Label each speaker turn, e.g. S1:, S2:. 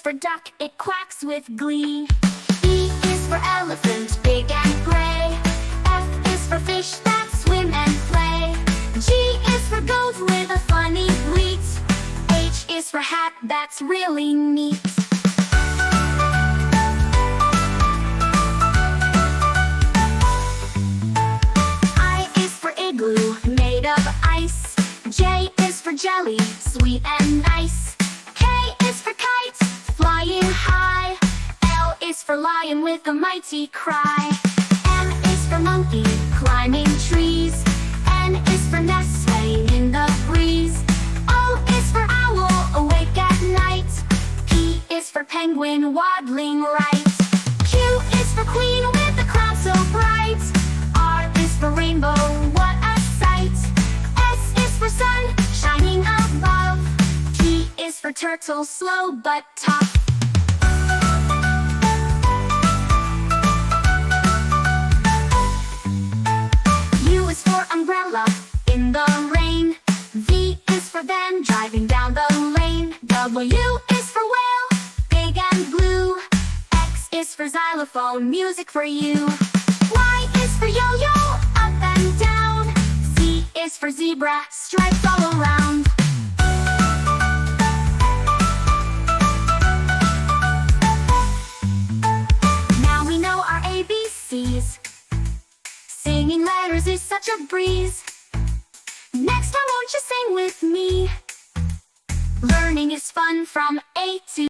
S1: for duck, it quacks with glee. E is for elephant, big and gray. F is for fish that swim and play. G is for goat with a funny bleat. H is for hat that's really neat. I is for igloo, made of ice. J is for jelly, sweet and nice. K is for kite, flying high. L is for lion with a mighty cry. M is for monkey, climbing trees. N is for nest, laying in the breeze. O is for owl, awake at night. P is for penguin, waddling right. Q is for queen with a crown so bright. R is for rainbow, what a sight. S is for sun, shining above. T is for turtle, slow but tough. U is for umbrella, in the rain. V is for van, driving down the lane. W is for whale, big and blue. X is for xylophone, music for you. Y is for yo-yo, up and down. Z is for zebra, stripes all around. Now we know our ABCs. Singing letters is such a breeze. Next time won't you sing with me? Learning is fun from A to